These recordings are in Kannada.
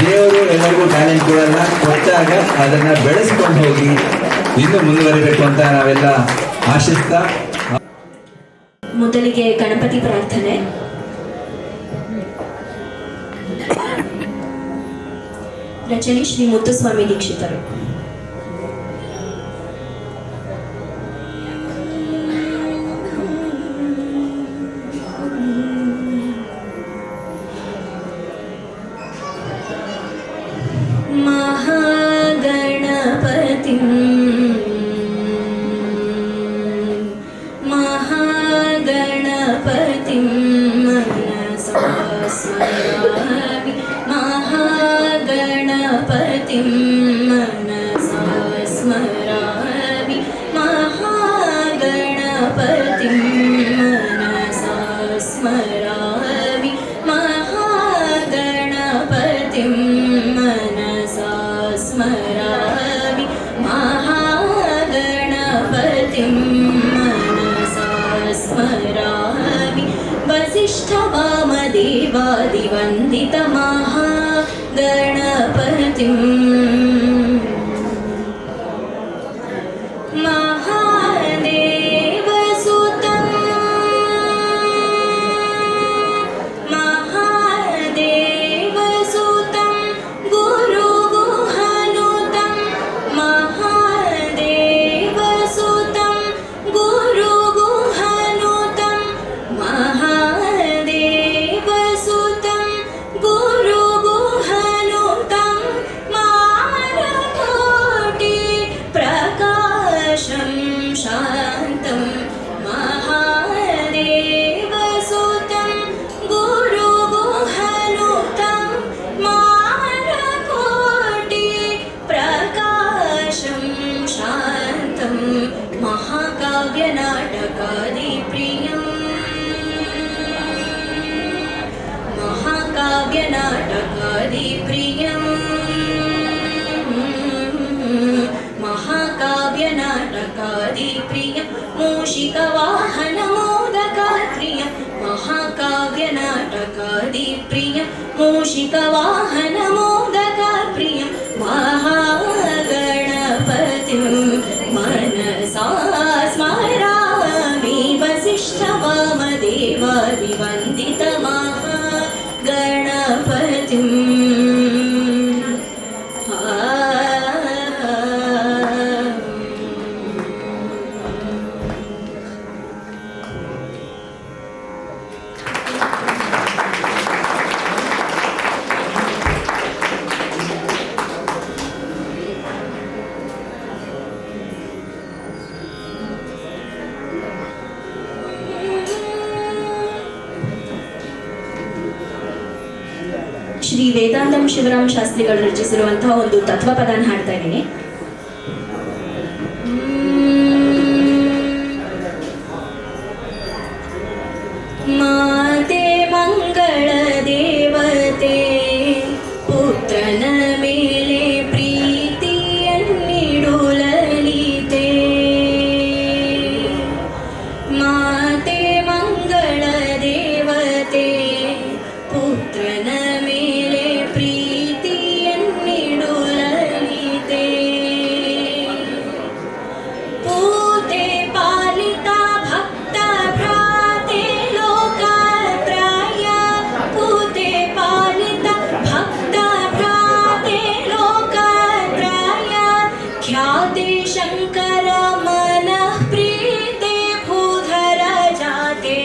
ದೇವರು ಎಲ್ಲರಿಗೂ ಟ್ಯಾಲೆಂಟ್ ಕೊಡಲ್ಲ, ಕೊಟ್ಟಾಗ ಅದನ್ನ ಬೆಳೆಸ್ಕೊಂಡು ಹೋಗಿ ಇನ್ನೂ ಮುಂದುವರಿಬೇಕು ಅಂತ ನಾವೆಲ್ಲ ಆಶಿಸ್ತಾ, ಮೊದಲಿಗೆ ಗಣಪತಿ ಪ್ರಾರ್ಥನೆ. ರಚನೆ ಶ್ರೀ ಮುತ್ತುಸ್ವಾಮಿ ದೀಕ್ಷಿತರು. महागणपतिं मनसा स्मरामि, महागणपतिं मनसा स्मरामि, महागणपतिं मनसा स्मरामि, महागणपतिं मनसा स्मरामि, महागणपतिं मनसा स्मरामि, वसिष्ठवामदेवादिवन्दितमहागणपतिं, महादेवसुतं महादेवसुतं गुरुगुहनुतं, महादेवसुतं गुरुगुहनुतं, महादेवसुतं गुरुगुहनुतं, मानकोटि प्रकाशं शान्तं, महादेवसुतं गुरुगुहनुतं, मानकोटि प्रकाशं शान्तं, महाकाव्यनाटकादिप्रियम्, महाकाव्यनाटकादिप्रियम्, महाकाव्यनाटकादिप्रियं, मूषिकवाहनमोदकाप्रियं, महाकाव्यनाटकादिप्रियं, मूषिकवाहनमोदकाप्रियं, महागणपतिं मनसा स्मरामि, वसिष्ठवामदेवादिवन्दितमहागणपतिम्। ಶ್ರೀ ವೇದಾಂತಂ ಶಿವರಾಮ್ ಶಾಸ್ತ್ರಿಗಳು ರಚಿಸಿರುವಂತಹ ಒಂದು ತತ್ವಪದಾನ ಹಾಡ್ತಾ ಇದ್ದೀನಿ. ಮಾತೆ ಮಂಗಳ ದೇವತೆ, ಪುತ್ರನ ಮೇಲೆ ಪ್ರೀತಿಯನ್ನಿಡು ಲಲಿತೆ, ಮಾತೆ ಮಂಗಳ ದೇವತೆ, ಪುತ್ರನ ಮೇಲೆ ಪ್ರೀತಿಯನ್ನಿಡು ಲಲಿತೆ, ಪೂತೆ ಪಾಲಿತ ಭಕ್ತ ಭ್ರಾತೆ ಲೋಕತ್ರಯ, ಪೂತೆ ಪಾಲಿತ ಭಕ್ತ ಭ್ರಾತೆ ಲೋಕತ್ರಯ, ಖ್ಯಾತೆ ಶಂಕರ ಮನಃ ಪ್ರೀತೆ ಭೂಧರ ಜಾತೆ,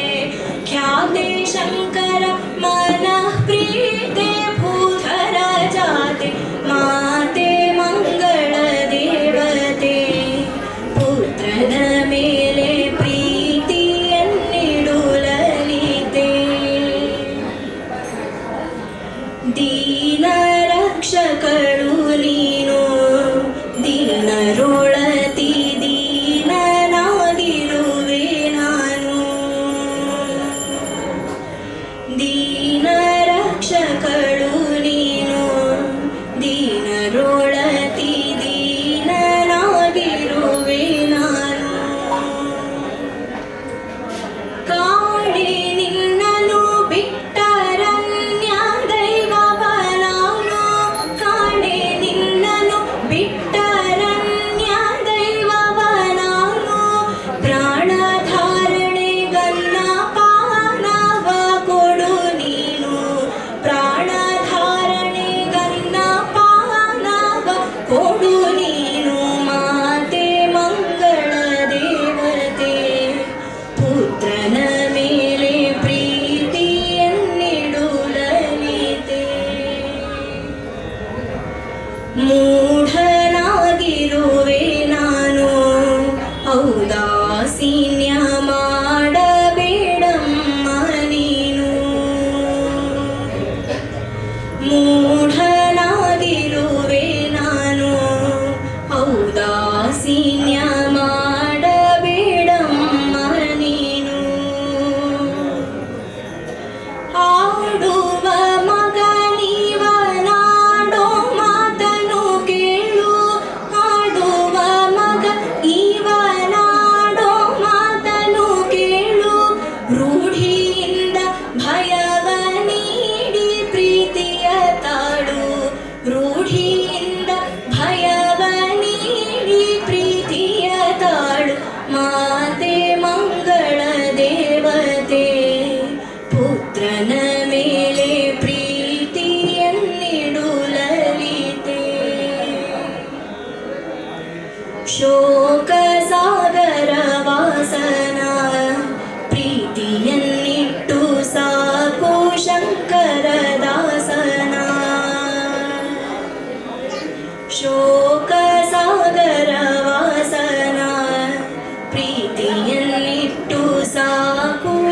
ಖ್ಯಾತೆ ಶಂಕರ ಮನಃ ಪ್ರೀತೆ ಭೂಧರ ಜಾತೆ, ಮಾತೆ ಮಂಗಳ ದೇವತೆ, ಪುತ್ರನ ಮೇಲೆ ಪ್ರೀತಿಯನ್ನಿಡು ಲಲಿತೆ, ದೀನ ರಕ್ಷಕಳು ನೀನು, ದೀನರೊಳತಿ ದೀನನಾದಿರುವೆ ನಾನು,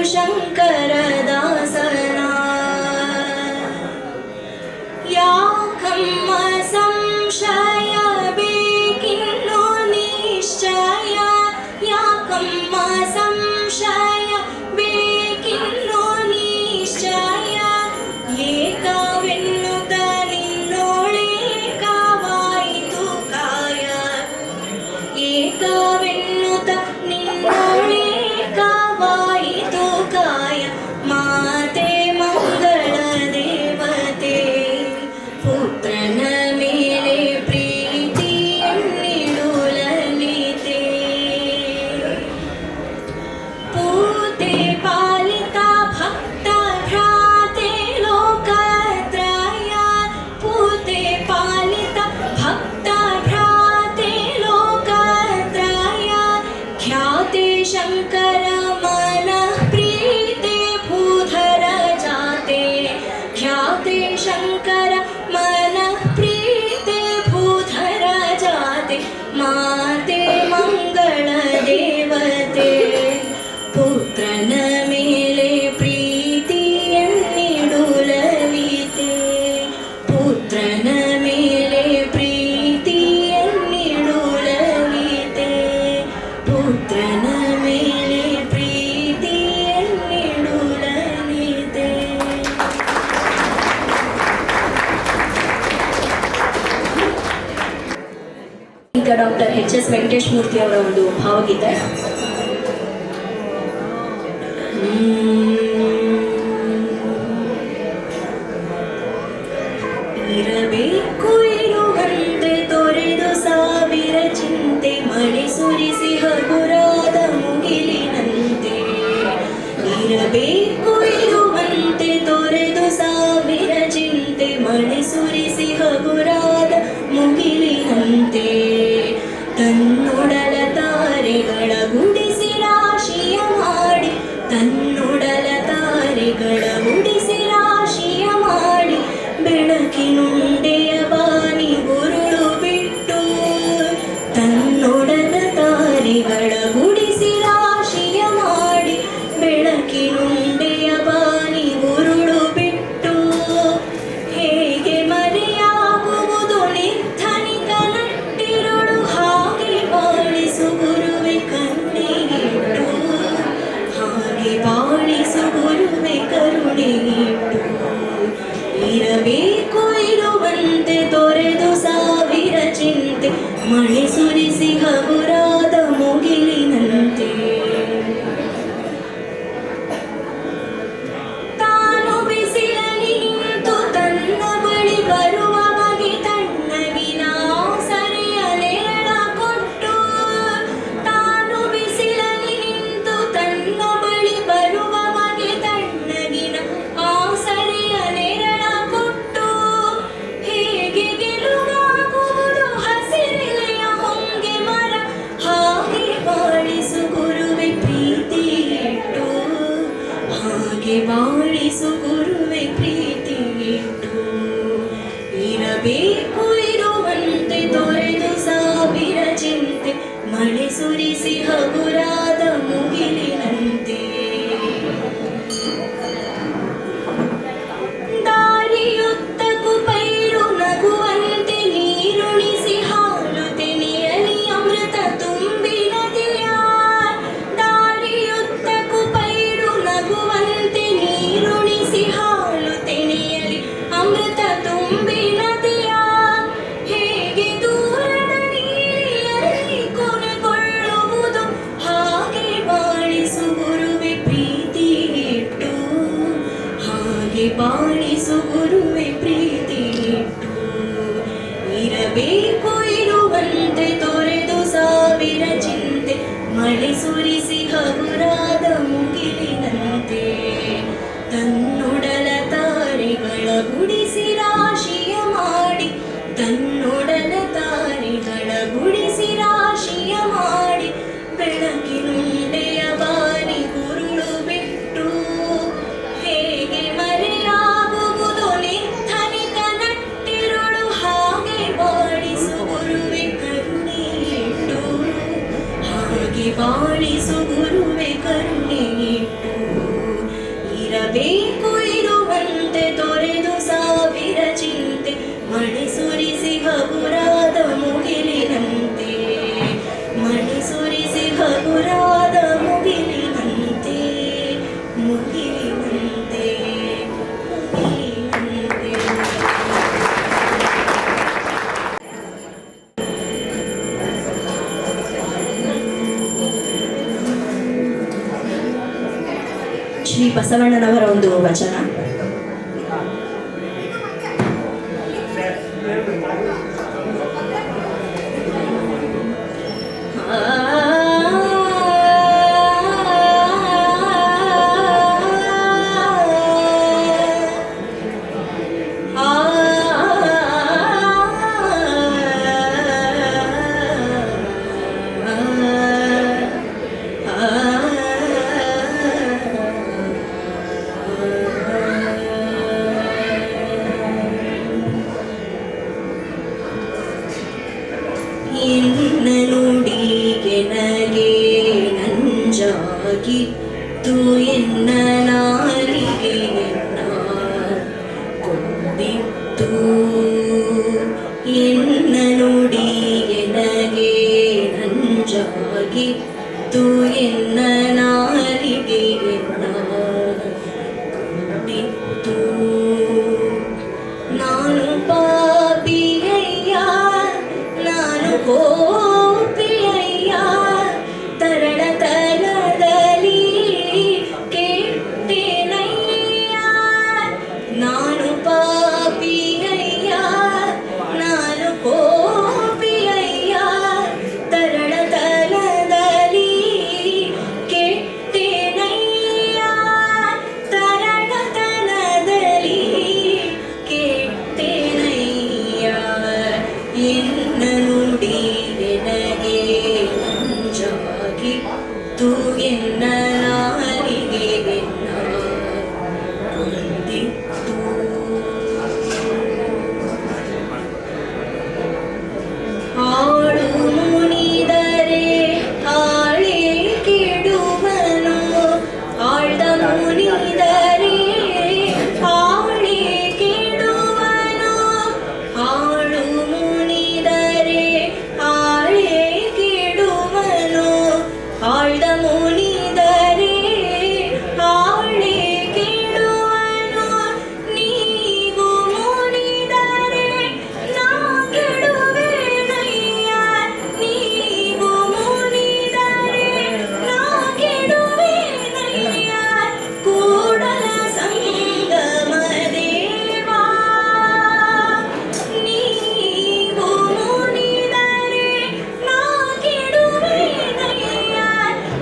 ಶಂಕರದಾಸನ ಯಾಕಮ್ಮ ಸಂಶಯ ಬೇಕಿನ್ನು ನಿಶ್ಚಯ ಯಾಕಮ್ಮ ಸಂಶಯ ಬೇಕಿನ್ನು ನಿಶ್ಚಯ ಏಕವೆನ್ನುತ್ತ ನಿನ್ನೋಳೇಕವಾಯಿತು ಕಾಯ ಏಕವೆನ್ನುತ್ತ ನಿನ್ನೋಳೇಕವಾಯಿತು ಕಾಯ ಮಾತೆ ಮಂಗಳ ದೇವತೆ ಪುತ್ರನ ಮೇಲೆ ಪ್ರೀತಿಯನ್ನಿಡು ಲಲಿತೆ ಪೂತೆ ಪಾಲಿತ ಭಕ್ತ ಭ್ರಾತೆ ಲೋಕತ್ರಯ ಪೂತೆ ಪಾಲಿತ ಭಕ್ತ ಭ್ರಾತೆ ಲೋಕತ್ರಯ ಖ್ಯಾತೆ ಶಂಕರ ಮನಃ ಪ್ರೀತೆ ಭೂಧರ ಜಾತೆ ಖ್ಯಾತೆ ಶಂಕರ ಮನಃ ಪ್ರೀತೆ ಭೂಧರ ಜಾತೆ ಮಾತೆ ಮಂಗಳ ದೇವತೆ ಪುತ್ರನ ಮೇಲೆ ಪ್ರೀತಿಯನ್ನಿಡು ಲಲಿತೆ ಪುತ್ರನ ಮೇಲೆ ಪ್ರೀತಿಯನ್ನಿಡು ಲಲಿತೆ ಪುತ್ರನ ಮೇಲೆ ಪ್ರೀತಿಯನ್ನಿಡು ಲಲಿತೆ. ಈಗ ಡಾಕ್ಟರ್ ಎಚ್.ಎಸ್. ವೆಂಕಟೇಶ್ ಮೂರ್ತಿ ಅವರ ಒಂದು ಭಾವಗೀತೆ. ಇರಬೇಕು ಇರುವಂತೆ ತೊರೆದು ಸಾವಿರ ಚಿಂತೆ ಮಳೆ ಸುರಿಸಿ ಹಗುರಾದ ಮುಗಿಲಿನಂತೆ ಇರಬೇಕು ಇರುವಂತೆ ತೊರೆದು ಸಾವಿರ ಚಿಂತೆ ಮಳೆ ಸುರಿಸಿ ಹಗುರಾದ ಮುಗಿಲಿನಂತೆ ತನ್ನೊಡಲ ತಾರೆಗಳ ಗುಡಿಸಿ ರಾಶಿಯ ಮಾಡಿ ತನ್ನೊಡಲ ತಾರೆಗಳ ಗುಡಿಸಿ ರಾಶಿಯ ಮಾಡಿ ಬೆಳಕಿನುಂಡೆಯ ಬಾನಿ ಉರುಳು ಬಿಟ್ಟು ತನ್ನೊಡಲ ತಾರೆಗಳ ಗುಡಿಸಿ ರಾಶಿಯ ಮಾಡಿ ಬೆಳಕಿನುಂಡೆಯ ಬಾನಿ ಉರುಳು ಬಿಟ್ಟು ಹೇಗೆ ಮರೆಯಾಗುವುದು ನಿರ್ಧನಿಕ ನಟ್ಟಿರುಳು ಹಾಗೆ ಬಾಳಿಸು ಗುರುವೆ ಕರುಣೆಗಿಟ್ಟು ಹಾಗೆ ಬಾಳಿಸು ಗುರುವೆ ಕರುಣೆಗಿಟ್ಟು ಇರಬೇಕು ಇರುವಂತೆ ತೊರೆದು ಸಾವಿರ ಚಿಂತೆ ಮಳೆ ಸುರಿಸಿ ಹಗುರಾದ ಮುಗಿಲಿನಂತೆ ತಾನು ಬಿಸಿಲಲ್ಲಿ ನಿಂತು ತನ್ನ ಬಳಿ ಬರುವ ಬಗೆ ತಣ್ಣಗಿನ ಸರಿಯಲೆರಳ ಕೊಟ್ಟು ತಾನು ಬಿಸಿಲಲ್ಲಿ ನಿಂತು ತನ್ನ ಬಳಿ ಬರುವ ಬಗೆ ತಣ್ಣಗಿನ ಆ ಸರಿಯಲೆರಳ ಕೊಟ್ಟು ಹೇಗೆ ಗೆಲುವಾಗುವುದು ಹಸಿರೆಲೆಯ ಹೊಂಗೆ ಮರ ಹಾಗೆ ಬಾಳಿಸು ಗುರುವೆ ಪ್ರೀತಿ ಇಟ್ಟು ಹಾಗೆ ಬಾಳಿಸು ಗುರುವೆ ಪ್ರೀತಿ ಇಟ್ಟು ಇರಬೇಕು ಇರುವಂತೆ ತೊರೆದು ಸಾವಿರ ಚಿಂತೆ ಮಳೆ ಸುರಿಸಿ ಹಗುರಾದ ಮುಗಿಲಿನಂತೆ ದಾರಿಯುದ್ದಕ್ಕೂ ಪೈರು ನಗುವಂತೆ ನೀರುಣಿಸಿ ಹಾಲು ತೆನೆಯಲಿ ಅಮೃತ ತುಂಬಿ ನದಿಯ ದಾರಿಯುದ್ದಕ್ಕೂ ಪೈರು ನಗುವಂತೆ ನೀರುಣಿಸಿ ಹಾಲು ತೆನೆಯಲಿ ಅಮೃತ ತುಂಬಿ ನದಿಯ ಹೇಗೆ ದೂರದ ನೀಲಿಯಲ್ಲಿ ಕೊನೆಗೊಳ್ಳುವುದು ಹಾಗೆ ಬಾಳಿಸು ಗುರುವೆ ಪ್ರೀತಿ ಇಟ್ಟು ಹಾಗೆ ಬಾಳಿಸು ಗುರುವೆ ಪ್ರೀತಿ ಇಟ್ಟು ಇರಬೇಕು ಇರುವಂತೆ ತೊರೆದು ಸಾವಿರ ಚಿಂತೆ ಮಳೆ ಸುರಿಸಿ ಹಗುರಾದ ಮುಗಿಲಿನಂತೆ ತನ್ನೊಡಲ ತಾರೆಗಳ ಗುಡಿಸಿ ರಾಶಿಯ ಮಾಡಿ ತನ್ನೊಡಲ ತಾರೆಗಳ ಗುಡಿಸಿ ರಾಶಿಯ ಮಾಡಿ ಬೆಳಕಿನುಂಡೆಯ ಬಾರಿ ಉರುಳು ಬಿಟ್ಟು ಹೇಗೆ ಮರೆಯಾಗುವುದು ಬೇಕು ಇರುವಂತೆ ತೊರೆದು ಸಾವಿರ ಚಿಂತೆ ಮಣಿ ಸುರಿಸಿ ಹಗುರಾದ ಮುಗಿಲಿನಂತೆ ಮಣಿ ಸುರಿಸಿ ಹಗುರಾದ ಮುಗಿಲಿನಂತೆ ಮುಗಿಲಿನಂತೆ ಮುಗಿಲಿನಂತೆ. ಶ್ರೀ ಬಸವಣ್ಣನವರ ಒಂದು ವಚನ. ಎನ್ನ ನುಡಿಗೆ ನಗೆ ನಂಜಾಗಿತ್ತು ಎನ್ನ ನಾಲಿಗೆ ಎನ್ನ ಕೊಂದಿತ್ತು ಎನ್ನ ನುಡಿಗೆ ನಗೆ ನಂಜಾಗಿತ್ತು ಎನ್ನ ನಾಲಿಗೆ ಎನ್ನ ಕೊಂದಿತ್ತು ನಾನು ಪಾಪಿಯಯ್ಯ ನಾನು ಗೋಪಿಯಯ್ಯ ತರಣತನದಲ್ಲಿ ಕೆಟ್ಟೆನಯ್ಯ ನಾನು ಪಾಪಿಯಯ್ಯ ನಾನು ಗೋಪಿಯಯ್ಯ ತರಣತನದಲ್ಲಿ ಕೆಟ್ಟೆನಯ್ಯ ತರಣತನದಲ್ಲಿ ಕೆಟ್ಟೆನಯ್ಯ ಎನ್ನ ನುಡಿಗೆ ನಗೆ ನಂಜಾಗಿತ್ತು ಎನ್ನ ನಾಲಿಗೆ ಎನ್ನ ಕೊಂದಿತ್ತು ಆಳು ಮುನಿದರೆ ಆಳೆ ಕೆಡುವನು ಆಳ್ದ ಮುನಿದರೆ ಆಳೆ ಕೆಡುವನು ಆಳು ಮುನಿದರೆ ಆಳೆ ಕೆಡುವನು ಆಳ್ದ ಮುನಿದರೆ ಆಳೆ ಕೆಡುವನು ನೀವು ಮುನಿದರೆ ನಾ ಕೆಡುವೆನಯ್ಯ ನೀವು ಮುನಿದರೆ ನಾ ಕೆಡುವೆನಯ್ಯ ಕೂಡಲ ಸಂಗಮ ದೇವಾ ನೀವು ಮುನಿದರೆ ನಾ ಕೆಡುವೆನಯ್ಯ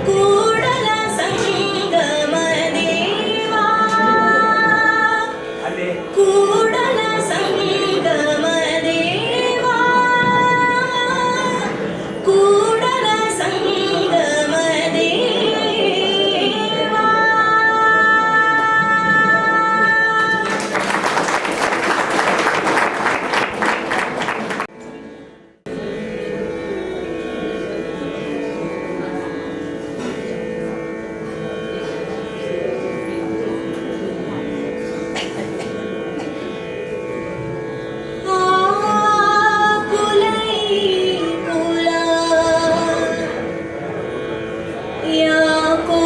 ಕೂಡಲ ಸಂಗಮ ದೇವಾ ಕೂಡಲ ಸಂಗಮ ದೇವಾ ಕೂಡಲ ಸಂಗಮ ದೇವಾ. ಕುಲೈ ಕುಲ ಯಾಕೋ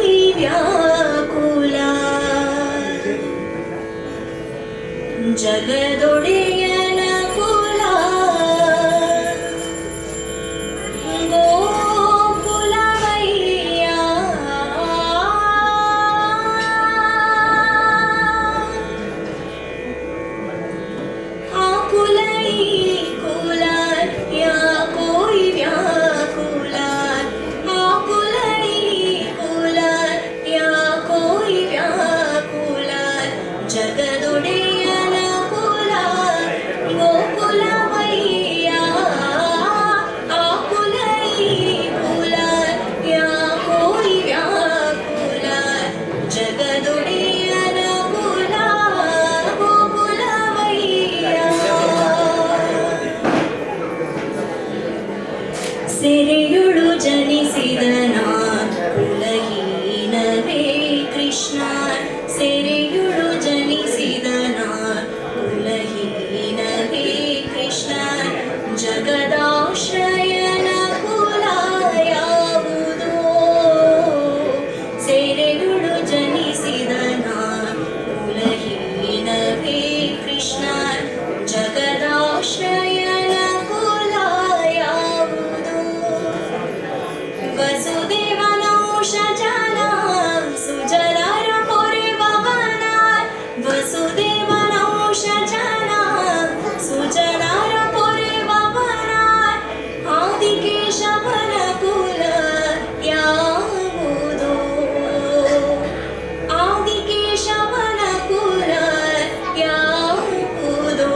ಈ ವ್ಯಾಕುಲ ಜಗದೊಡೆಯನ ಕುಲ ಗೋಕುಲವಯ್ಯ ಆ ಕುಲೈ ಕುಲ ಯಾಕೋ ಈ ವ್ಯಾಕುಲ ಆ ಕುಲೈ ಕುಲ ಯಾಕೋ ಈ ವ್ಯಾಕುಲ ಜಗದೊಡೆಯನ ಕುಲ ಸೆರೆಯುಳು ಜನಿಸಿದನ ಕುಲಹೀನವೇ ಕೃಷ್ಣ ಜಗದಾಶ್ರಯನ ಕುಲ ಯಾವುದೋ ಸೆರೆಯುಳು ಜನಿಸಿದನ ಕುಲಹೀನವೇ ಕೃಷ್ಣ ಜಗದಾಶ್ರಯನ ಕುಲ ಯಾವುದೋ ವಸುದೇವನಂಶ ಜನ ಸುಜನರ ಪೊರೆವವನ ವಸುದೇವನಂಶ ಜನ ಸುಜನರ ಪೊರೆವವನ ಆದಿಕೇಶವನ ಕುಲ ಯಾವುದೋ ಆದಿಕೇಶವನ ಕುಲ ಯಾವುದೋ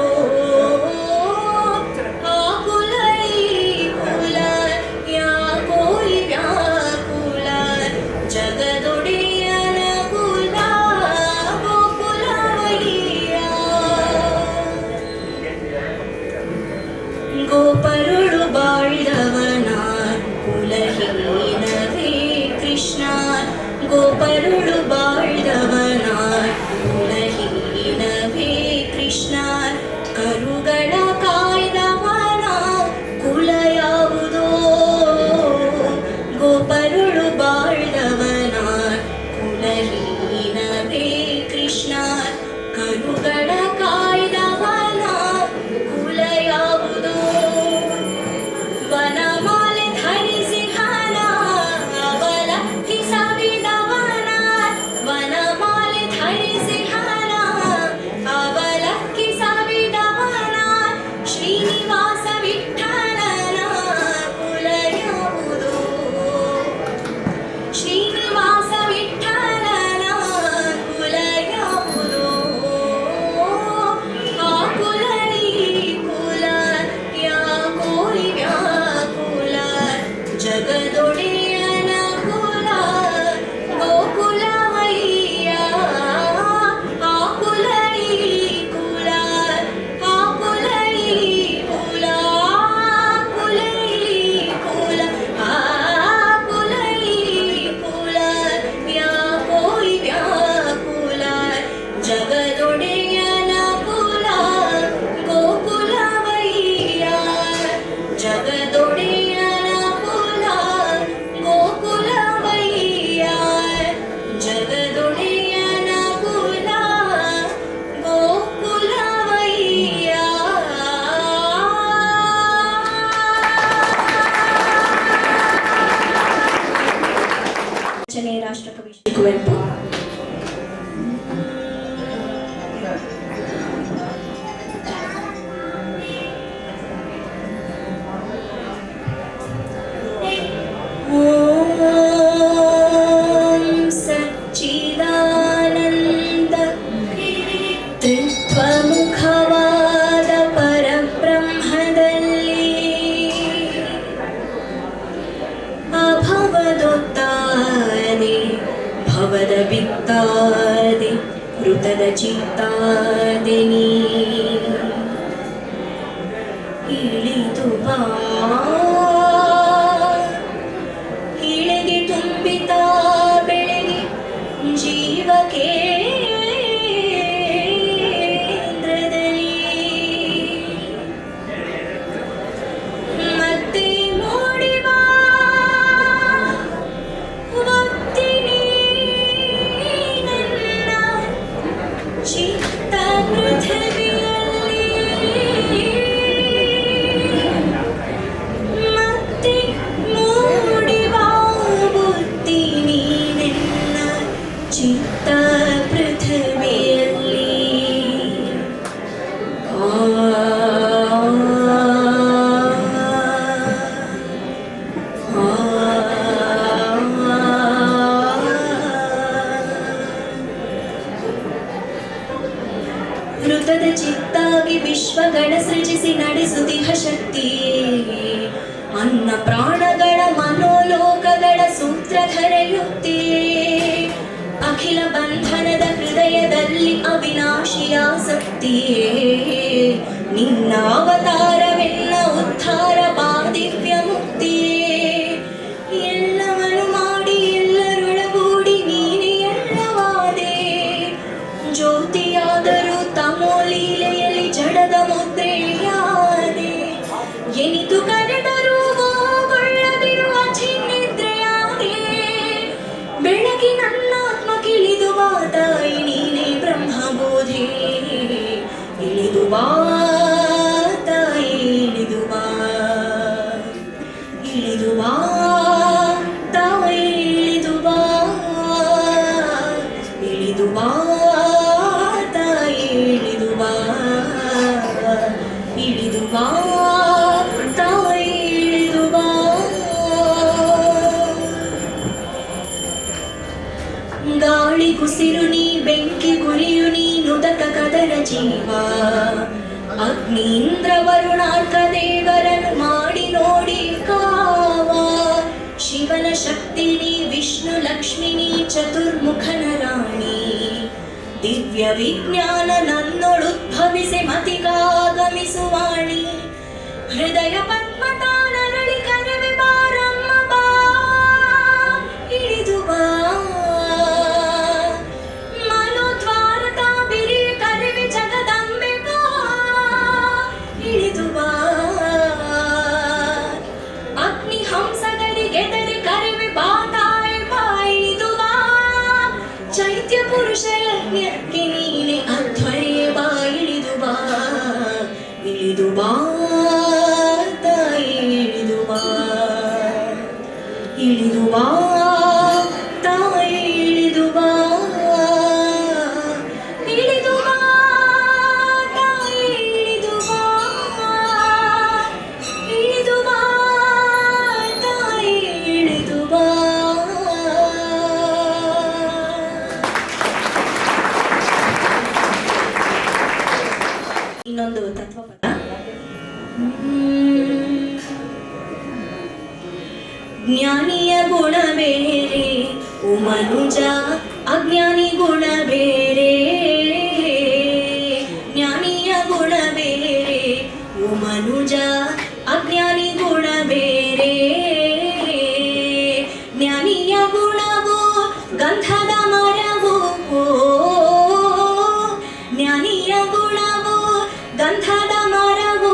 ಆ ಕುಲ ಈ ಕುಲ ಯಾಕೋ ಈ ವ್ಯಾಕುಲ ಜಗದೊಡೆಯನ ಕುಲ ಗೋಕುಲವಯ್ಯ ಗೋಪರುಳು ಬಾಳ್ದವನ ಕುಲಹೀನವೇ ಕೃಷ್ಣ ಗೋಪರುಳು ಬಾಳ್ದವನ ಕುಲಹೀನವೇ ಕೃಷ್ಣ ಕರುಗಳ ಕಾಯ್ದವನ ಕುಲ ಯಾವುದೋ ಗೋಪರುಳು ಬಾಳ್ದವನ ಕುಲಹೀನವೇ ಕೃಷ್ಣ ಕರುಗಳ ಕಾಯ್ದವನ ಕುಲ ಯಾವುದೋ ವನಮಾಲೆ ಧರಿಸಿ ಹನ ಅವಲಕ್ಕಿ ಸವಿದವನ ವನಮಾಲೆ ಧರಿಸಿ ಹನ ಅವಲಕ್ಕಿ ಸವಿದವನ ಶ್ರೀನಿವಾಸ ವಿಠಲನ ಕುಲ ಯಾವುದೋ ಶ್ರೀನಿವಾಸ ವಿಠಲನ ಕುಲ ಯಾವುದೋ ಆ ಕುಲ ಈ ಕುಲ ಯಾಕೋ ಈ ವ್ಯಾಕುಲ ಜಗದೊಡೆಯನ ಕುಲ ಗೋಕುಲವಯ್ಯ ಆ ಕುಲ ಈ ಕುಲ ಆ ಕುಲ ಈ ಕುಲ ಆ ಕುಲ ಈ ಕುಲ ಆ ಕುಲ ಈ ಕುಲ ಯಾಕೋ ಈ ವ್ಯಾಕುಲ ಜಗದೊಡೆಯನ ಕುಲ ಗೋಕುಲವಯ್ಯ ಜಗದೊಡೆಯನ ಕುಲ ಗೋಕುಲವಯ್ಯ ಜಗದೊಡೆಯನ ಕುಲ ಗೋಕುಲವಯ್ಯ ರಚನೆ ರಾಷ್ಟ್ರಕವಿ ಶ್ರೀ ಕುವೆಂಪು. ಓಂ ಸಚ್ಚಿದಾನಂದ ತ್ರಿತ್ವಮುಖವಾದ ಪರಬ್ರಹ್ಮದಲ್ಲಿ ಅಭವದೊತ್ತಾದೆ ಭವದ ಬಿತ್ತಾದೆ ಮೃತದ ಚಿತ್ತಾದೆ ನೀ ಇಳಿದು ಬಾ ಇಳೆಗೆ ತುಂಬಿತ ಬೆಳೆಗೆ ಜೀವ ಕೇಂದ್ರದಲ್ಲಿ ಮತ್ತೆ ಮೂಡಿವ ಭಕ್ತಿನಿ ನನ್ನ ಚಿತ್ತ ಪೃಥ್ವಿಯಲ್ಲಿ ಮತ್ತೆ ಮೂಡಿವ ಬುದ್ಧಿ ನೀನೆನ್ನ ಚಿತ್ತ ಪೃಥ್ವಿಯಲ್ಲಿ ಮೃತದ ಚಿತ್ತಾಗಿ ವಿಶ್ವಗಳ ಸೃಜಿಸಿ ನಡೆಸುತ್ತಿಹ ಶಕ್ತಿಯೇ ಅನ್ನ ಪ್ರಾಣಗಳ ಮನೋಲೋಕಗಳ ಸೂತ್ರಧರೆಯುತ್ತಿಯೇ ಅಖಿಲ ಬಂಧನದ ಹೃದಯದಲ್ಲಿ ಅವಿನಾಶಿಯಾಸಕ್ತಿಯೇ ನಿನ್ನ ಅವತಾರವೆನ್ನ ಉದ್ಧಾರ ಪಾದಿವ್ಯ ಮುಕ್ತಿಯೇ ಎಲ್ಲವನ್ನು ಮಾಡಿ ಎಲ್ಲರೊಳಗೂಡಿ ನೀನೆ ಎಲ್ಲವಾದೆ ಉಸಿರು ನೀ ಬೆಂಕಿ ಗುರಿಯು ನೀ ನುದಕ ಕದನ ಜೀವ ಅಗ್ನೀಂದ್ರ ವರುಣಾರ್ಕ ದೇವರನ್ನು ಮಾಡಿ ನೋಡಿ ಕಾವ ಶಿವನ ಶಕ್ತಿ ನೀ ವಿಷ್ಣು ಲಕ್ಷ್ಮಿ ನೀ ಚತುರ್ಮುಖನ ರಾಣಿ ದಿವ್ಯ ವಿಜ್ಞಾನ ನನ್ನೊಳುದ್ಭವಿಸಿ ಮತಿಗಾಗಮಿಸುವಾಣಿ ಹೃದಯ ಪದ್ಮತಾನರಳಿ ಕರವೆ ಬಾರಮ್ಮ ಬಾ ಇಳಿದು ಬಾ ಮನೋದ್ವಾರದ ಬಿರಿ ಕರವೆ ಜಗದಂಬೆ ಬಾ ಇಳಿದು ಬಾ ಅಗ್ನಿ ಹಂಸಗಳಿಗೆದರಿ ಕರವೆ ಬಾ ತಾಯಿ ಬಾ ಇಳಿದು ಬಾ ಚೈತ್ಯ ಪುರುಷ ಯಜ್ಞಕ್ಕೆ ನೀನೆ ಅಧ್ವರ್ಯ ಬಾ ಇಳಿದು ಬಾ ಇಳಿದು ಬಾ ತಾಯಿ ಇಳಿದು ಬಾ ಇಳಿದು ಬಾ ತಾಯಿ ಇಳಿದು ಬಾ ಇಳಿದು ಬಾ ತಾಯಿ ಇಳಿದು ಬಾ ಇಳಿದು ಬಾ ತಾಯಿ ಇಳಿದು ಬಾ. ಇನ್ನೊಂದು ತತ್ವಪದ ಜ್ಞಾನಿಯ ಗುಣ ಬೇರೆ ಓ ಮನುಜ ಅಜ್ಞಾನಿ ಗುಣ ಬೇರೆ ಜ್ಞಾನಿಯ ಗುಣ ಬೇರೆ ಓ ಮನುಜ ಅಜ್ಞಾನಿ ಗುಣ ಬೇರೆ ಜ್ಞಾನಿಯ ಗುಣವು ಗಂಧದ ಮರವು ಜ್ಞಾನಿಯ ಗುಣವು ಗಂಧದ ಮರವು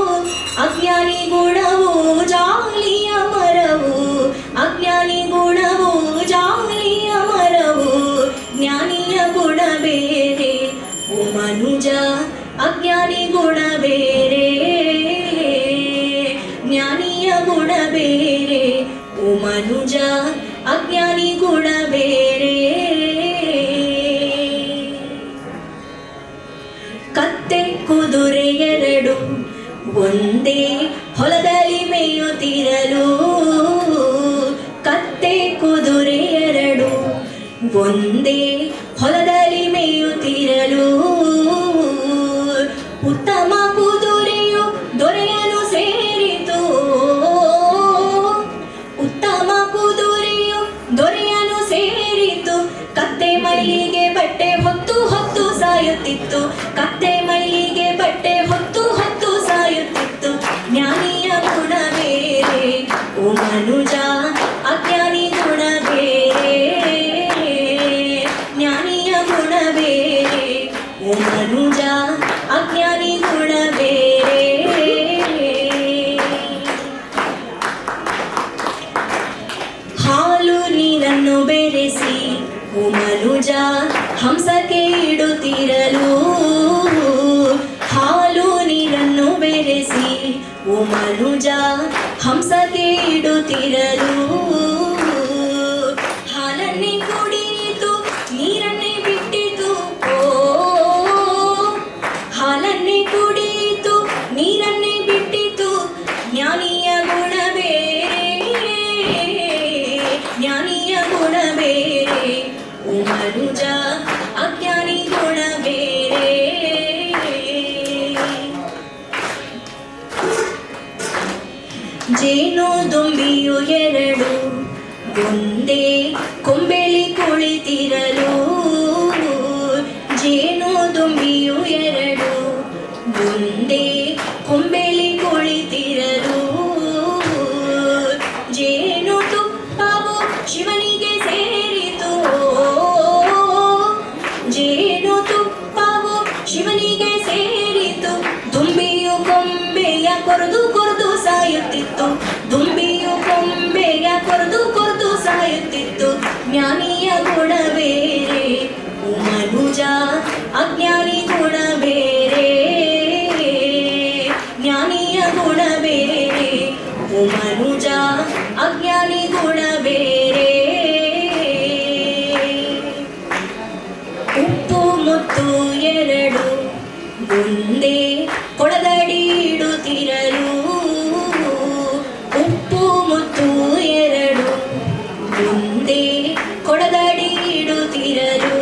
ಅಜ್ಞಾನಿ ಗುಣವು ಜಾಲಿಯ ಮರವು ಅಜ್ಞಾನಿ ಗುಣವು ಜಾಲಿಯ ಮರವು ಜ್ಞಾನಿಯ ಗುಣ ಬೇರೆ ಓ ಮನುಜ ಅಜ್ಞಾನಿ ಗುಣ ಬೇರೆ ಜ್ಞಾನಿಯ ಗುಣ ಬೇರೆ ಓ ಮನುಜ ಅಜ್ಞಾನಿ ಗುಣ ಬೇರೆ ಕತ್ತೆ ಕುದುರೆ ಎರಡು ಒಂದೇ ಹೊಲದಲ್ಲಿ ಮೇಯುತ್ತಿರಲು ಕತ್ತೆ ಕುದುರೆ ಎರಡು ಒಂದೇ ಹೊಲದಲ್ಲಿ ಮೇಯುತ್ತಿರಲು ಉತ್ತಮ ಕುದುರೆಯು ದೊರೆಯಲು ಸೇರಿತು ಉತ್ತಮ ಕುದುರೆಯು ದೊರೆಯಲು ಸೇರಿತು ಕತ್ತೆ ಮೈಲಿಗೆ ಬಟ್ಟೆ ಹೊತ್ತು ಹೊತ್ತು ಸಾಯುತ್ತಿತ್ತು ಕತ್ತೆ ಮೈಲಿಗೆ ಬಟ್ಟೆ ಹೊತ್ತು ಹೊತ್ತು ಸಾಯುತ್ತಿತ್ತು ಜ್ಞಾನಿಯ ಗುಣ ಬೇರೆ ಓ ಮನುಜ ಅಜ್ಞಾನಿ ಗುಣ ಬೇರೆ ಜ್ಞಾನಿಯ ಗುಣ ಬೇರೆ ಓ ಮನುಜ ಅಜ್ಞಾನಿ ಗುಣ ಬೇರೆ ಹಾಲು ನೀರನ್ನು ಬೆರೆಸಿ ಓ ಮನುಜ ಹಂಸಕ್ಕೆ ಇಡುತ್ತಿರಲು ಹಾಲು ನೀರನ್ನು ಬೆರೆಸಿ ಓ ಮನುಜ ಹಂಸಕ್ಕೆ ಇಡುತ್ತಿರಲು ಹಾಲನ್ನೇ ಕುಡಿಯಿತು ನೀರನ್ನೇ ಬಿಟ್ಟಿತು ಹಾಲನ್ನೇ ಕುಡಿಯಿತು ನೀರನ್ನೇ ಬಿಟ್ಟಿತು ಜ್ಞಾನಿಯ ಗುಣ ಬೇರೆ ಜ್ಞಾನಿಯ ಗುಣ ಬೇರೆ ಓ ಮನುಜ ಅಜ್ಞಾನಿ ಗುಣ ಬೇರೆ ಜೇನು ದುಂಬಿಯು ಎರಡು ಒಂದೇ ಕೊಂಬೆಲಿ ಕುಳಿತಿರಲು ಜೇನು ದುಂಬಿಯು ಎರಡು ಒಂದೇ ಕೊಂಬೆಲಿ ಕುಳಿತಿರಲು ಜೇನು ತುಪ್ಪವು ಶಿವನಿಗೆ ಸೇರಿತು ಜೇನು ತುಪ್ಪವು ಶಿವನಿಗೆ ಸೇರಿತು ದುಂಬಿಯು ಕೊಂಬೆಯ ಕೊರೆದು ಕೊರೆದು ಸಾಯುತ್ತಿತ್ತು ದುಂಬಿಯು ಕೊಂಬೆಯ ಕೊರೆದು ಕೊರೆದು ಸಾಯುತ್ತಿತ್ತು ಜ್ಞಾನಿಯ ಗುಣ ಬೇರೆ ಓ ಮನುಜ ಅಜ್ಞಾನಿ ಗುಣ ಬೇರೆ ಜ್ಞಾನಿಯ ಗುಣ ಬೇರೆ ಓ ಮನುಜ ಅಜ್ಞಾನಿ ಗುಣ ಬೇರೆ ಉಪ್ಪು ಮುತ್ತು ಎರಡು ಒಂದೇ ಕೊಳದಡಿ ಇಡುತ್ತಿರಲು ಉಪ್ಪು ಮುತ್ತು ಎರಡು ಒಂದೇ ಕೊಳದಡಿ ಇಡುತ್ತಿರಲು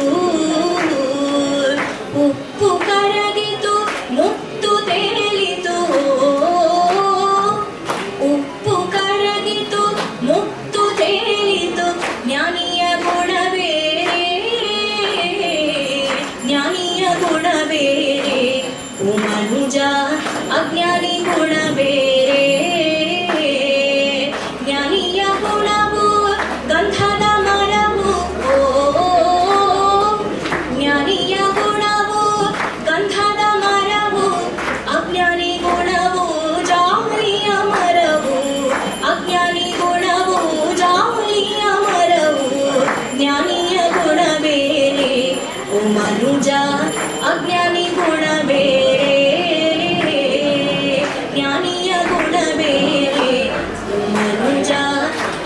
ಮನುಜ ಅಜ್ಞಾನಿ ಗುಣ ಬೇರೆ. ಜ್ಞಾನಿಯ ಗುಣವು ಗಂಧದ ಮರವು, ಜ್ಞಾನಿಯ ಗುಣವು ಗಂಧದ ಮರವು, ಅಜ್ಞಾನಿ ಗುಣವು ಜಾಲಿಯ ಮರವು. ಅಜ್ಞಾನಿ ಗುಣವು ಜಾಲಿಯ ಮರವು, ಜ್ಞಾನಿಯ ಗುಣ ಬೇರೆ. ಓ ಮನುಜ ಅಜ್ಞಾನಿ ಗುಣ ಬೇರೆ, ಜ್ಞಾನಿಯ ಗುಣ ಬೇರೆ. ಓ ಮನುಜ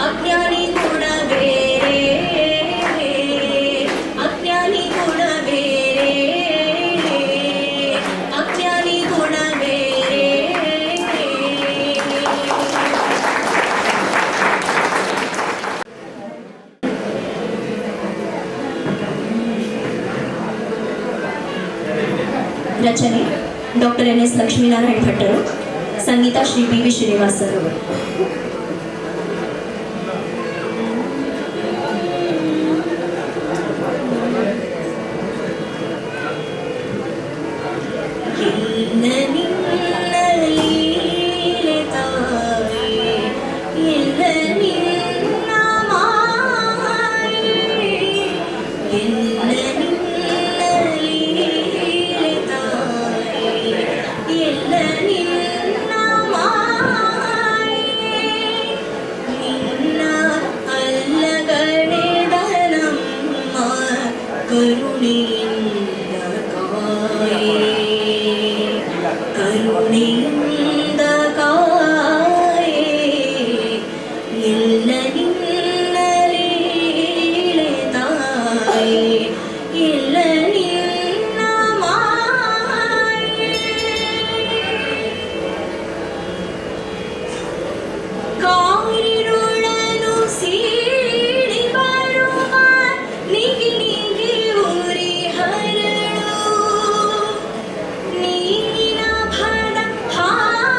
ಅಜ್ಞಾನಿ ಗುಣ ಬೇರೆ, ಅಜ್ಞಾನಿ ಗುಣ ಬೇರೆ, ಅಜ್ಞಾನಿ ಗುಣ ಬೇರೆ. ರಚನೆ ಡಾಕ್ಟರ್ ಎನ್ ಎಸ್ ಲಕ್ಷ್ಮೀನಾರಾಯಣ ಭಟ್ಟರು, ಸಂಗೀತ ಶ್ರೀ ಬಿ ವಿ ಶ್ರೀನಿವಾಸರು. ಎಲ್ಲ ನಿನ್ನ ಲೀಲೆ ತಾಯಿ, ಎಲ್ಲ ನಿನ್ನ ಮಾಯೆ, ಎಲ್ಲ ನಿನ್ನ ಲೀಲೆ ತಾಯಿ, ಎಲ್ಲ ನಿನ್ನ ಮಾಯೆ. ನಿನ್ನ ಅಲ್ಲಗಳೆದ ನಮ್ಮ ಕರುಣೆಯಿಂದ ಕಾಯೆ, ಕರುಣೆಯಿಂದ ಕಾಯೆ. ಎಲ್ಲ ನಿನ್ನ ಲೀಲೆ ತಾಯಿ, ಎಲ್ಲ ನಿನ್ನ ಮಾಯೆ. ಕಾರಿರುಳನು ಸೀಳಿ ಬರುವ ನಿಗಿ ನಿಗಿ ಉರಿ ಹರಳು, ನೀರಿನ ಭದ ಹಾಯಿಸುವ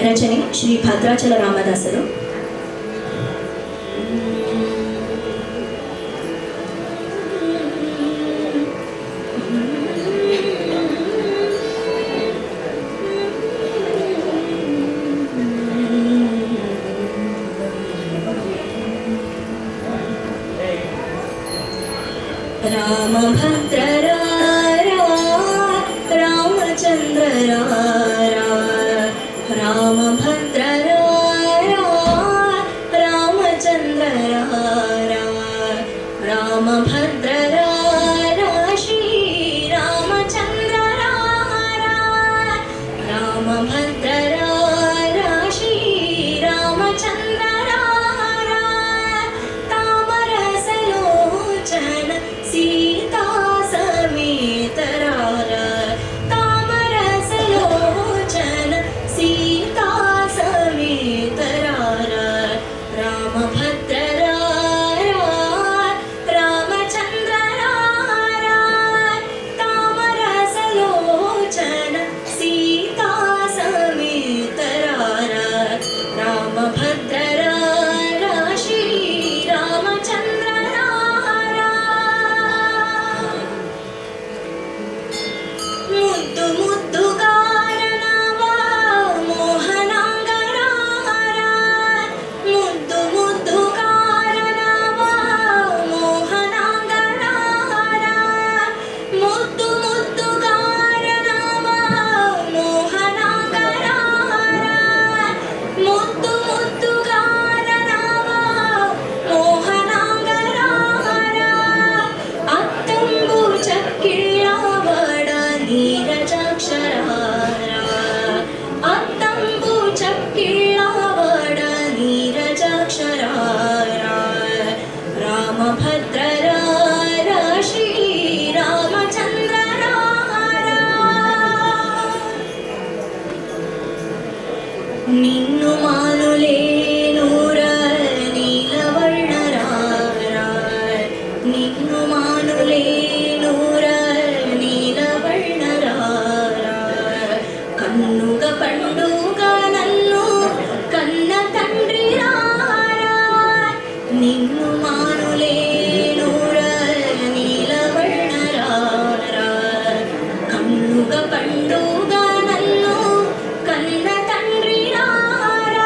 ರಚನೆ ಶ್ರೀ ಭದ್ರಾಚಲ ರಾಮದಾಸರು. ರಾಮಭದ್ರರ ರಾಮಚಂದ್ರರ ರಾಮಭದ್ರರ ರಾಮಚಂದ್ರರ ರಾಮಭದ್ರರ ಶ್ರೀ ರಾಮಚಂದ್ರರ ರಾಮಭದ್ರರ ಶ್ರೀ ರಾಮಚಂದ್ರರ ತಾಮರಸಲೋಚನ ಸೀತಾ ಸಮೇತರಾರ ತಾಮರಸಲೋಚನ ಸೀತಾ ಸಮೇತರಾರ ರಾಮಭದ್ರರ ರಾಮಚಂದ್ರರ ತಾಮರಸಲೋಚನ ಸೀತಾ ಸಮೇತರಾರ ರಾಮಭದ್ರರ ಶ್ರೀ ರಾಮಚಂದ್ರರ ಮುದ್ದು ಮುದ್ದುಗಾರನವ ಮೋಹನಾಂಗರ ಮುದ್ದು ಮುದ್ದುಗಾರನವ ಮೋಹನಾಂಗರ ಮುದ್ದು ಮುದ್ದುಗಾರನವ ಮೋಹನಾಂಗರ ಮುದ್ದು ಮುದ್ದುಗಾರನವ ಮೋಹನಾಂಗರ ಅತ್ತಂಬು ಚಕ್ಕಿಳವಡ ನೀರಜಾಕ್ಷರಾರ ಅತ್ತಂಬು ಚಕ್ಕಿಳವಡ ನೀರಜಾಕ್ಷರಾರ ರಾಮಭದ್ರರ ಶ್ರೀ ರಾಮಚಂದ್ರರ ನಿನ್ನು ಮಾನುಲೇ ನೂರ ನೀಲವರ್ಣರ ನಿನ್ನು ಮಾನುಲೇ ನೂರ ನೀಲವರ್ಣರ ಕಣ್ಣುಗ ಪಂಡುಗ ನನ್ನು ಕನ್ನ ತಂಡ್ರಿರಾರ ನಿನ್ನು ಮಾನುಲೇ ನೂರ ನೀಲವರ್ಣರ ಕಣ್ಣುಗ ಪಂಡುಗ ನನ್ನು ಕನ್ನ ತಂಡ್ರಿರಾರ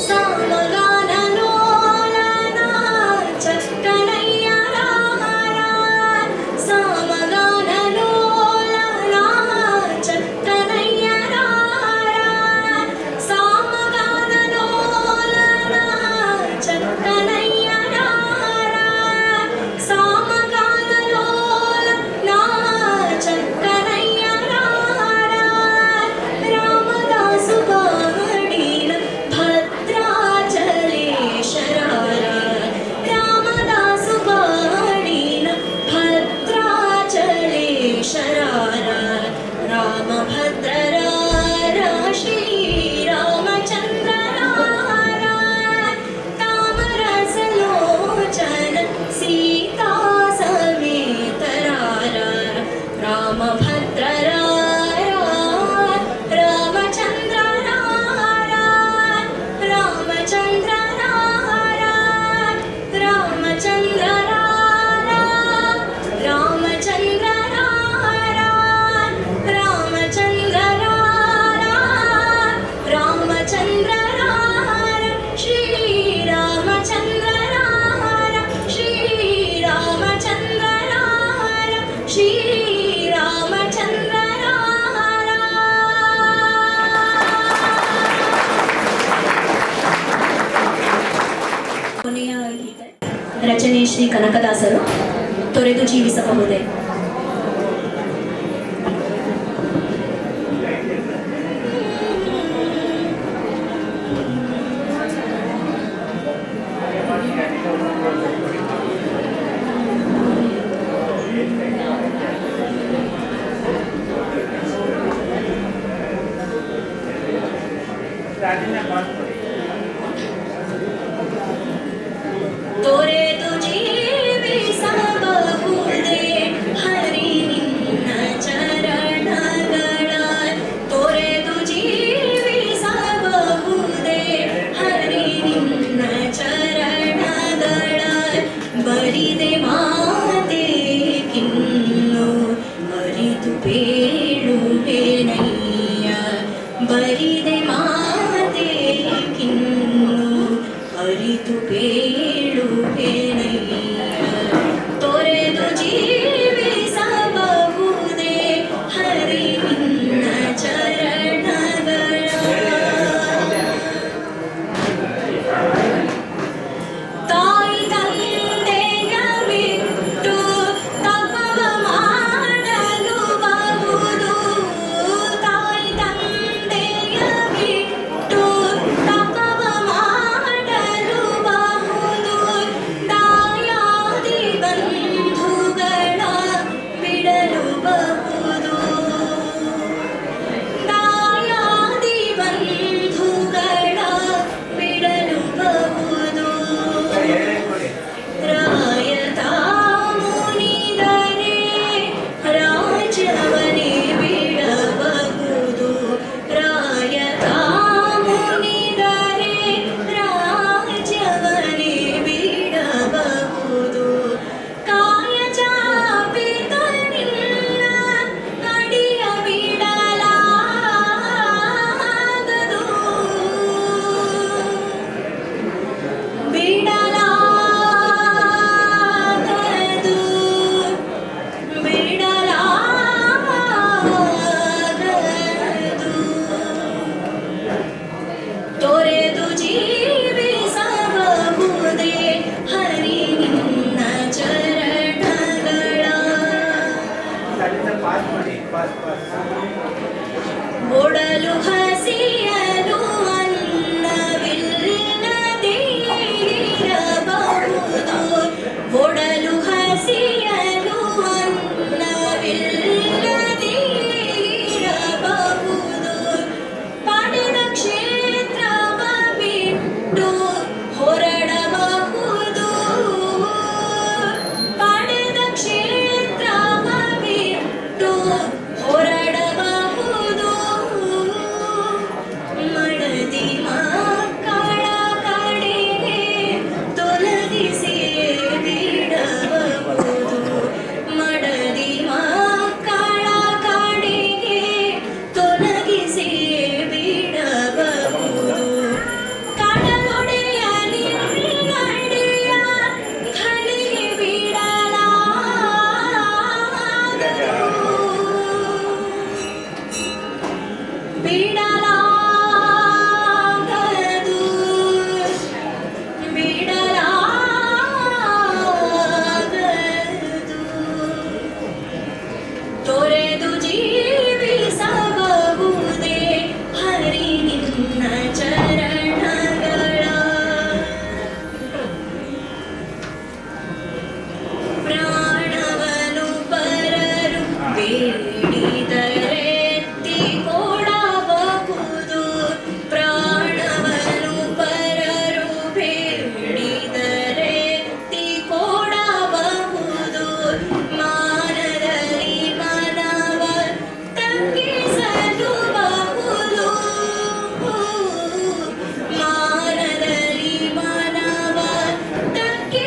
ಸಾಮಗಾನ ಲೋಲನ ಚಕ್ಕನಯ್ಯರ ಸಾಮಗಾನ ಲೋಲನ ಚಕ್ಕನಯ್ಯರ ಸಾಮಗಾನ ಲೋಲನ ಚಕ್ಕನಯ್ಯರ ಸಾಮಗಾನ ಲೋಲನ ಚಕ್ಕನಯ್ಯರ ರಾಮದಾಸು ಬಾಡಿನ ಭದ್ರಾಚಲೇಶರ ರಾಮದಾಸು ಬಾಡಿನ ಭದ್ರಾಚಲೇಶರ ರಾಮಭದ್ರರ ಶ್ರೀ ರಾಮಚಂದ್ರರ ತಾಮರಸಲೋಚನ ಸೀತಾ ಸಮೇತರಾರ ರಾಮಭದ್ರರ ರಾಮಚಂದ್ರರ ರಾಮಚಂದ್ರರ ರಾಮಚಂದ್ರರ ರಾಮಚಂದ್ರರ ರಾಮಚಂದ್ರರ ರಾಮಚಂದ್ರರ ಶ್ರೀ ರಾಮಚಂದ್ರರ ಶ್ರೀ ರಾಮಚಂದ್ರರ ಶ್ರೀ ರಾಮಚಂದ್ರರ ಕೊನೆಯ ಗೀತೆ ರಚನೆ ಶ್ರೀ ಕನಕದಾಸರು. ತೊರೆದು ಜೀವಿಸಬಹುದೇ. ತೊರೆದು ಜೀವಿಸಬಹುದೇ ಬೇಡಿದರೆತ್ತಿ ಕೊಡಬಹುದು ಪ್ರಾಣವನ್ನು ಪರರು ಬೇಡಿದರೆತ್ತಿ ಕೊಡಬಹುದು ಮಾನದಲ್ಲಿ ಮನವ ತಗ್ಗಿಸಲುಬಹುದು ಮಾನದಲ್ಲಿ ಮನವ ತಗ್ಗಿಸಲುಬಹುದು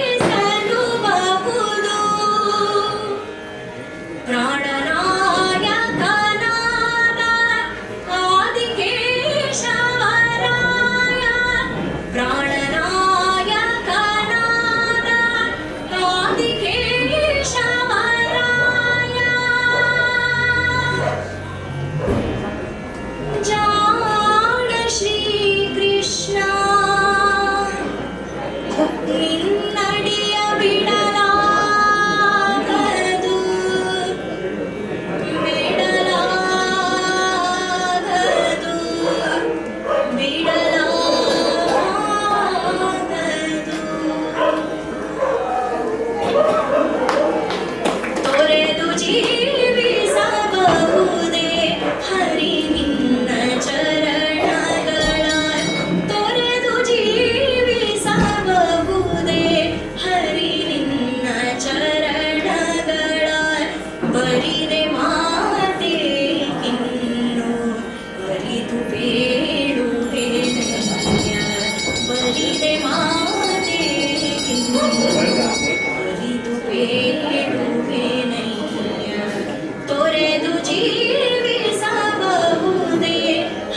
ಪ್ರಾಣನಾಯಕನಾದ ಆದಿಕೇಶವರಾಯ ಪ್ರಾಣನಾಯಕನಾದ ಆದಿಕೇಶವರಾಯ ಜಾಣ ಶ್ರೀಕೃಷ್ಣ ನಿನ್ನಡಿಯ ಬಿಡಲಾಗದು ಬಿಡಲಾಗದು ಬಿಡಲಾಗದು ತೊರೆದು ಜೀವಿಸಬಹುದೇ ಹರಿ ನಿನ್ನ ಚರಣಗಳ ತೊರೆದು ಜೀವಿಸಬಹುದೇ ಹರಿ ನಿನ್ನ ಚರಣಗಳ ಬರಿದೆ ಮಾತೆ ಇನ್ನು ಬರಿದು ಬೇಡುವೆ ನಯ್ಯ ಬರಿದೆ ಮಾತೆ ಇನ್ನು ಬರಿದು ಬೇಡುವೆ ನಯ್ಯ ತೊರೆದು ಜೀವಿಸಬಹುದೇ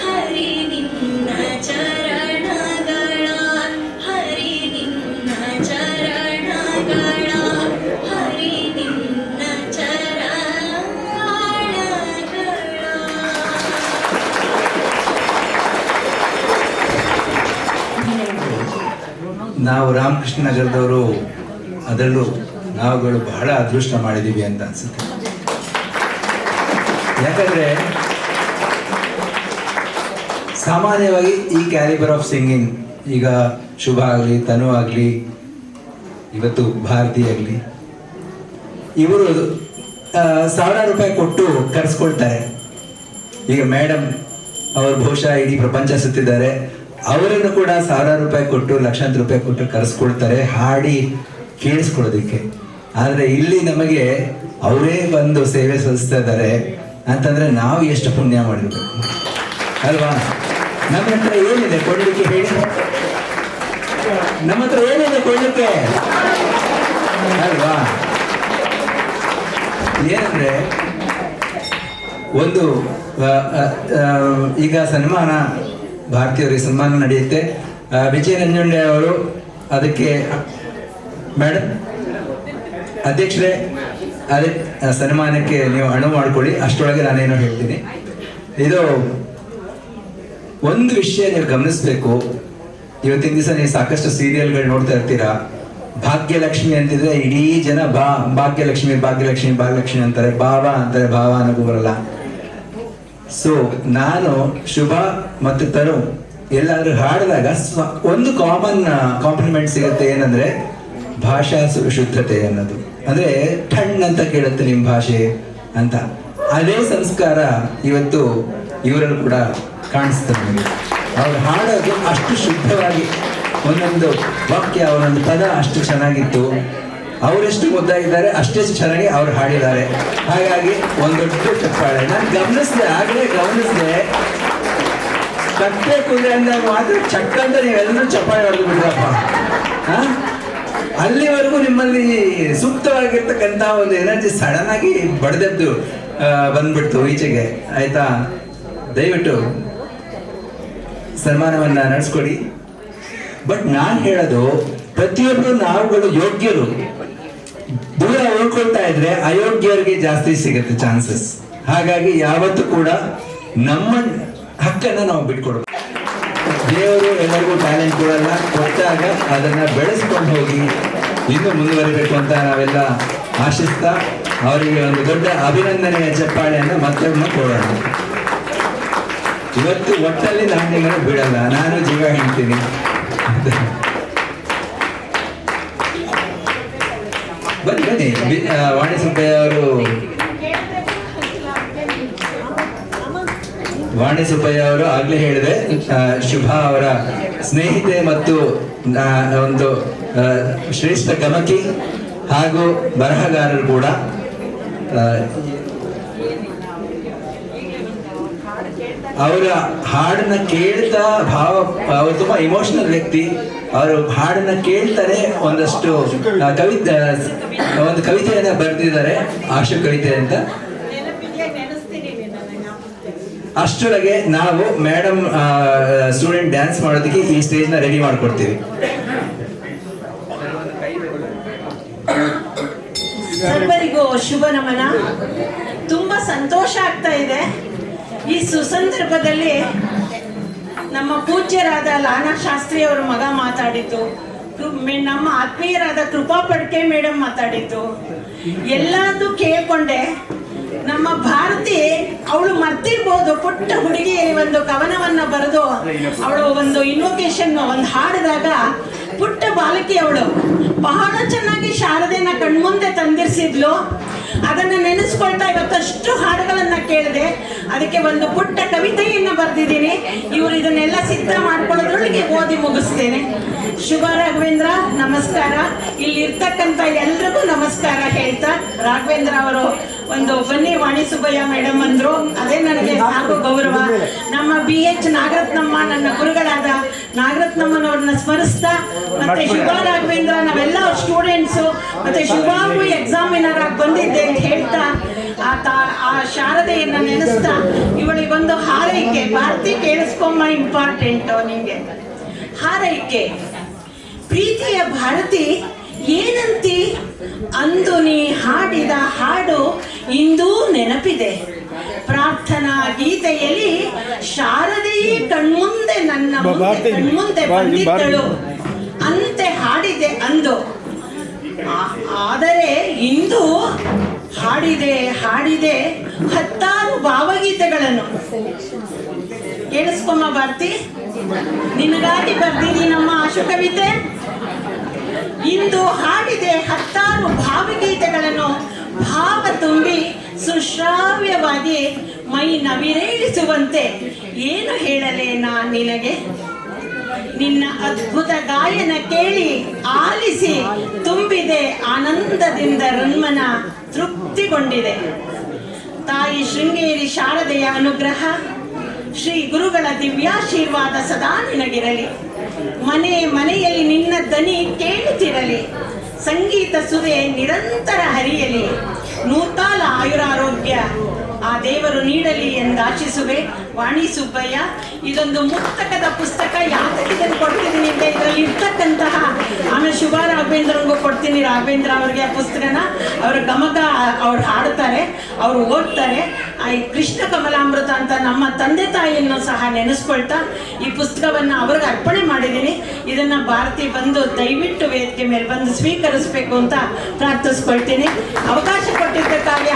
ಹರಿ ನಿನ್ನ ಚರಣಗಳ ಹರಿ ನಿನ್ನ ಚರಣಗಳ ಹರಿ ನಿನ್ನ ಚರಣಗಳ ನಾವು ರಾಮಕೃಷ್ಣ ನಗರದವರು, ಅದರಲ್ಲೂ ನಾವುಗಳು ಬಹಳ ಅದೃಷ್ಟ ಮಾಡಿದ್ದೀವಿ ಅಂತ ಅನ್ಸುತ್ತೆ. ಯಾಕಂದ್ರೆ ಸಾಮಾನ್ಯವಾಗಿ ಈ ಕ್ಯಾಲಿಬರ್ ಆಫ್ ಸಿಂಗಿಂಗ್, ಈಗ ಶುಭ ಆಗಲಿ, ತನು ಆಗಲಿ, ಇವತ್ತು ಭಾರತಿ ಆಗಲಿ, ಇವರು ₹1000 ಕೊಟ್ಟು ಕರೆಸ್ಕೊಳ್ತಾರೆ. ಈಗ ಮೇಡಮ್ ಅವರು ಬಹುಶಃ ಇಡೀ ಪ್ರಪಂಚ ಸುತ್ತಿದ್ದಾರೆ, ಅವರನ್ನು ಕೂಡ ₹1000 ಕೊಟ್ಟು, ಲಕ್ಷಾಂತರ ರೂಪಾಯಿ ಕೊಟ್ಟು ಕರೆಸ್ಕೊಳ್ತಾರೆ ಹಾಡಿ ಕೇಳಿಸ್ಕೊಳ್ಳೋದಕ್ಕೆ. ಆದರೆ ಇಲ್ಲಿ ನಮಗೆ ಅವರೇ ಬಂದು ಸೇವೆ ಸಲ್ಲಿಸ್ತಾ ಇದ್ದಾರೆ ಅಂತಂದ್ರೆ ನಾವು ಎಷ್ಟು ಪುಣ್ಯ ಮಾಡಿರ್ಬೇಕು ಅಲ್ವಾ? ನಮ್ಮ ಹತ್ರ ಏನಿದೆ ಕೊಡ್ಲಿಕ್ಕೆ ಹೇಳಿ? ನಮ್ಮ ಹತ್ರ ಏನಿದೆ ಕೊಡ್ಲಿಕ್ಕೆ ಅಲ್ವಾ? ಏನಂದ್ರೆ ಒಂದು ಈಗ ಸನ್ಮಾನ, ಭಾರತೀಯರಿಗೆ ಸನ್ಮಾನ ನಡೆಯುತ್ತೆ. ವಿಜಯ ನಂಜುಂಡೆ ಅವರು ಅದಕ್ಕೆ ಮೇಡಮ್ ಅಧ್ಯಕ್ಷರೇ, ಅದೇ ಸನ್ಮಾನಕ್ಕೆ ನೀವು ಅಣು ಮಾಡ್ಕೊಳ್ಳಿ, ಅಷ್ಟರೊಳಗೆ ನಾನೇನೋ ಹೇಳ್ತೀನಿ. ಇದು ಒಂದು ವಿಷಯ ನೀವು ಗಮನಿಸ್ಬೇಕು. ಇವತ್ತಿನ ದಿವಸ ನೀವು ಸಾಕಷ್ಟು ಸೀರಿಯಲ್ಗಳು ನೋಡ್ತಾ ಇರ್ತೀರಾ. ಭಾಗ್ಯಲಕ್ಷ್ಮಿ ಅಂತಿದ್ರೆ ಇಡೀ ಜನ ಭಾಗ್ಯಲಕ್ಷ್ಮಿ ಭಾಗ್ಯಲಕ್ಷ್ಮಿ ಭಾಗ್ಯಲಕ್ಷ್ಮಿ ಅಂತಾರೆ, ಬಾಬಾ ಅಂತಾರೆ, ಭಾವ ಅನ್ನೋದು ಬರಲ್ಲ. ಸೊ ನಾನು ಶುಭ ಮತ್ತು ತನು ಎಲ್ಲಾದ್ರೂ ಹಾಡಿದಾಗ ಒಂದು ಕಾಮನ್ ಕಾಂಪ್ಲಿಮೆಂಟ್ ಸಿಗುತ್ತೆ. ಏನಂದ್ರೆ ಭಾಷಾ ಶುದ್ಧತೆ ಅನ್ನೋದು. ಅಂದ್ರೆ ಠಣ್ ಅಂತ ಕೇಳುತ್ತೆ ನಿಮ್ಮ ಭಾಷೆ ಅಂತ. ಅದೇ ಸಂಸ್ಕಾರ ಇವತ್ತು ಇವರನ್ನು ಕೂಡ ಕಾಣಿಸ್ತದೆ ನಮಗೆ. ಅವ್ರು ಹಾಡೋದು ಅಷ್ಟು ಶುದ್ಧವಾಗಿ, ಒಂದೊಂದು ವಾಕ್ಯ, ಒಂದೊಂದು ಪದ ಅಷ್ಟು ಚೆನ್ನಾಗಿತ್ತು. ಅವರೆಷ್ಟು ಮುದ್ದಾಗಿದ್ದಾರೆ ಅಷ್ಟೆಷ್ಟು ಚೆನ್ನಾಗಿ ಅವ್ರು ಹಾಡಿದ್ದಾರೆ. ಹಾಗಾಗಿ ಒಂದು ದೊಡ್ಡ ಚಪ್ಪಾಳೆ. ನಾನು ಆಗಲೇ ಗಮನಿಸಿದೆ, ಕಟ್ಟೆ ಕುದುರೆ ಅಂದಾಗ ಮಾತ್ರ ಚಕ್ಕ ಅಂತ ನೀವೆಲ್ಲರೂ ಚಪ್ಪಾಳೆ ಹೊಡೆದು ಬಿಡ್ರಪ್ಪ. ಅಲ್ಲಿವರೆಗೂ ನಿಮ್ಮಲ್ಲಿ ಸೂಕ್ತವಾಗಿರ್ತಕ್ಕಂಥ ಒಂದು ಎನರ್ಜಿ ಸಡನ್ ಆಗಿ ಬಡ್ದದ್ದು ಬಂದ್ಬಿಡ್ತು ಈಚೆಗೆ. ಆಯ್ತಾ? ದಯವಿಟ್ಟು ಸನ್ಮಾನವನ್ನ ನಡೆಸ್ಕೊಡಿ. ಬಟ್ ನಾನು ಹೇಳೋದು, ಪ್ರತಿಯೊಬ್ಬರು ನಾವುಗಳು ಯೋಗ್ಯರು. ದೂರ ಉಳ್ಕೊಳ್ತಾ ಇದ್ರೆ ಅಯೋಗ್ಯರಿಗೆ ಜಾಸ್ತಿ ಸಿಗುತ್ತೆ ಚಾನ್ಸಸ್. ಹಾಗಾಗಿ ಯಾವತ್ತೂ ಕೂಡ ನಮ್ಮ ಹಕ್ಕನ್ನು ನಾವು ಬಿಟ್ಕೊಡ್ಬೇಕು. ದೇವರು ಎಲ್ಲರಿಗೂ ಟ್ಯಾಲೆಂಟ್ ಕೊಡಲ್ಲ, ಕೊಟ್ಟಾಗ ಅದನ್ನ ಬೆಳೆಸ್ಕೊಂಡು ಹೋಗಿ ಇನ್ನೂ ಮುಂದುವರಿಬೇಕು ಅಂತ ನಾವೆಲ್ಲ ಆಶಿಸ್ತಾ ಅವರಿಗೆ ಒಂದು ದೊಡ್ಡ ಅಭಿನಂದನೆಯ ಚಪ್ಪಾಳೆಯನ್ನು ಮತ್ತೊಮ್ಮೆ ಕೊಡೋಣ. ಇವತ್ತು ಒಟ್ಟಲ್ಲಿ ನಾಣ್ಯಗಳು ಬಿಡಲ್ಲ, ನಾನು ಜೀವ ಹೇಳ್ತೀನಿ. ಬನ್ನಿ ವಾಣಿ ಸುಬ್ಬಯ್ಯ ಅವರು ವಾಣಿ ಸುಬ್ಬಯ್ಯ ಅವರು ಆಗ್ಲೇ ಹೇಳಿದೆ, ಶುಭಾ ಅವರ ಸ್ನೇಹಿತೆ ಮತ್ತು ಒಂದು ಶ್ರೇಷ್ಠ ಗಮಕಿ ಹಾಗೂ ಬರಹಗಾರರು ಕೂಡ. ಅವರ ಹಾಡನ್ನ ಕೇಳ್ತಾ ಅವರು ತುಂಬಾ ಇಮೋಷನಲ್ ವ್ಯಕ್ತಿ. ಅವರು ಹಾಡನ್ನ ಕೇಳ್ತಾರೆ ಒಂದಷ್ಟು ಒಂದು ಕವಿತೆಯನ್ನ ಬರೆದಿದ್ದಾರೆ, ಆಶು ಕವಿತೆ ಅಂತ. ಅಷ್ಟರೊಳಗೆ ನಾವು ಮೇಡಮ್ ಸ್ಟೂಡೆಂಟ್ ಡ್ಯಾನ್ಸ್ ಮಾಡೋದಕ್ಕೆ ಈ ಸ್ಟೇಜ್ ನ ರೆಡಿ ಮಾಡ್ಕೊಡ್ತೀವಿ. ಸರ್ವರಿಗೂ ಶುಭ ನಮನ. ತುಂಬಾ ಸಂತೋಷ ಆಗ್ತಾ ಇದೆ ಈ ಸುಸಂದರ್ಭದಲ್ಲಿ. ನಮ್ಮ ಪೂಜ್ಯರಾದ ಲಾನಾ ಶಾಸ್ತ್ರಿ ಅವರ ಮಗ ಮಾತಾಡಿದ್ದು, ನಮ್ಮ ಆತ್ಮೀಯರಾದ ಕೃಪಾ ಪಡ್ಕೆ ಮೇಡಮ್ ಮಾತಾಡಿದ್ದು ಎಲ್ಲದೂ ಕೇಳ್ಕೊಂಡೆ. ನಮ್ಮ ಭಾರತಿ ಅವಳು ಮರ್ತಿರ್ಬೋದು, ಪುಟ್ಟ ಹುಡುಗಿ ಒಂದು ಕವನವನ್ನ ಬರೆದು ಅವಳು ಒಂದು ಇನ್ವೊಕೇಶನ್ ಒಂದು ಹಾಡಿದಾಗ ಪುಟ್ಟ ಬಾಲಕಿ ಅವಳು ಬಹಳ ಚೆನ್ನಾಗಿ ಶಾರದೆನ ಕಣ್ಮುಂದೆ ತಂದಿರಿಸಿದ್ಲು. ಅದನ್ನ ನೆನೆಸ್ಕೊಳ್ತಾ ಇವತ್ತಷ್ಟು ಹಾಡುಗಳನ್ನ ಕೇಳಿದೆ. ಅದಕ್ಕೆ ಒಂದು ಪುಟ್ಟ ಕವಿತೆಯನ್ನ ಬರೆದಿದ್ದೀನಿ. ಇವರು ಇದನ್ನೆಲ್ಲ ಸಿದ್ಧ ಮಾಡ್ಕೊಳ್ಳೋದ್ರೊಳಗೆ ಓದಿ ಮುಗಿಸ್ತೇನೆ. ಶುಭ ರಾಘವೇಂದ್ರ, ನಮಸ್ಕಾರ. ಇಲ್ಲಿ ಇರ್ತಕ್ಕಂಥ ಎಲ್ರಿಗೂ ನಮಸ್ಕಾರ ಹೇಳ್ತಾ, ರಾಘವೇಂದ್ರ ಅವರು ಒಂದು ಬನ್ನಿ ವಾಣಿ ಸುಬ್ಬಯ್ಯ ಮೇಡಮ್ ಅಂದ್ರು, ಅದೇ ನನಗೆ ಸಾಕು ಗೌರವ. ನಮ್ಮ BH ನಾಗರತ್ನಮ್ಮ, ನನ್ನ ಗುರುಗಳಾದ ನಾಗರತ್ನಮ್ಮನವ್ರನ್ನ ಸ್ಮರಿಸ್ತಾ, ಮತ್ತೆ ಶುಭಾ ರಾಘವೇಂದ್ರ, ನಾವೆಲ್ಲ ಸ್ಟೂಡೆಂಟ್ಸು, ಮತ್ತೆ ಶುಭಾಗೂ ಎಕ್ಸಾಮಿನರ್ ಆಗಿ ಬಂದಿದ್ದೆ ಅಂತ ಹೇಳ್ತಾ, ಆ ಶಾರದೆಯನ್ನ ನೆನೆಸ್ತಾ ಇವಳಿಗೊಂದು ಹಾರೈಕೆ. ಭಾರತಿ ಕೇಳಿಸ್ಕೊಂಬ, ಇಂಪಾರ್ಟೆಂಟ್ ನಿಂಗೆ ಹಾರೈಕೆ. ಪ್ರೀತಿಯ ಭಾರತಿ, ಏನಂತಿ ಅಂದು ನೀ ಹಾಡಿದ ಹಾಡು ಇಂದೂ ನೆನಪಿದೆ. ಪ್ರಾರ್ಥನಾ ಗೀತೆಯಲ್ಲಿ ಶಾರದೆಯೇ ಕಣ್ಮುಂದೆ ನನ್ನ ಕಣ್ಮುಂದೆ ಬಂದಿದ್ದಳು ಅಂತೆ ಹಾಡಿದೆ ಅಂದು. ಆದರೆ ಇಂದು ಹಾಡಿದೆ ಹತ್ತಾರು ಭಾವಗೀತೆಗಳನ್ನು. ಕೇಳಿಸ್ಕೊಮ್ಮ ಭಾರತಿ, ನಿನಗಾಗಿ ಬರ್ದಿದ್ದೀನಮ್ಮ ಆಶು ಕವಿತೆ. ಇಂದು ಹಾಡಿದೆ ಹತ್ತಾರು ಭಾವಗೀತೆಗಳನ್ನು, ಭಾವ ತುಂಬಿ ಸುಶ್ರಾವ್ಯವಾಗಿ ಮೈ ನವಿರೇಳಿಸುವಂತೆ. ಏನು ಹೇಳಲೇ ನಾ ನಿನಗೆ? ನಿನ್ನ ಅದ್ಭುತ ಗಾಯನ ಕೇಳಿ ಆಲಿಸಿ ತುಂಬಿದೆ ಆನಂದದಿಂದ ರನ್ಮನ ತೃಪ್ತಿಗೊಂಡಿದೆ. ತಾಯಿ ಶೃಂಗೇರಿ ಶಾರದೆಯ ಅನುಗ್ರಹ, ಶ್ರೀ ಗುರುಗಳ ದಿವ್ಯಾಶೀರ್ವಾದ ಸದಾ ನಿನಗಿರಲಿ. ಮನೆಯಲ್ಲಿ ನಿನ್ನ ದನಿ ಕೇಳುತ್ತಿರಲಿ. ಸಂಗೀತ ಸುದೆ ನಿರಂತರ ಹರಿಯಲಿ. ನೂತಾಲ ಆಯುರಾರೋಗ್ಯ ಆ ದೇವರು ನೀಡಲಿ ಎಂದಾಶಿಸುವೆ. ವಾಣಿ ಸುಬ್ಬಯ್ಯ, ಇದೊಂದು ಮುಕ್ತಕದ ಪುಸ್ತಕ. ಯಾಕೆ ಇದನ್ನು ಕೊಡ್ತಿದ್ದೀನಿ ಅಂತ, ಇದರಲ್ಲಿ ಇರ್ತಕ್ಕಂತಹ, ಆಮೇಲೆ ಶುಭಾ ರಾಘವೇಂದ್ರನಿಗೂ ಕೊಡ್ತೀನಿ. ರಾಘವೇಂದ್ರ ಅವ್ರಿಗೆ ಆ ಪುಸ್ತಕನ, ಅವ್ರ ಗಮಕ ಅವ್ರು ಹಾಡ್ತಾರೆ, ಅವ್ರು ಓದ್ತಾರೆ. ಈ ಕೃಷ್ಣ ಕಮಲಾಮೃತ ಅಂತ ನಮ್ಮ ತಂದೆ ತಾಯಿಯನ್ನು ಸಹ ನೆನೆಸ್ಕೊಳ್ತಾ ಈ ಪುಸ್ತಕವನ್ನು ಅವ್ರಿಗೆ ಅರ್ಪಣೆ ಮಾಡಿದ್ದೀನಿ. ಇದನ್ನ ಭಾರತಿ ಬಂದು ದಯವಿಟ್ಟು ವೇದಿಕೆ ಮೇಲೆ ಬಂದು ಸ್ವೀಕರಿಸಬೇಕು ಅಂತ ಪ್ರಾರ್ಥಿಸ್ಕೊಳ್ತೀನಿ. ಅವಕಾಶ ಕೊಟ್ಟಿದ್ದಕ್ಕಾಗಿ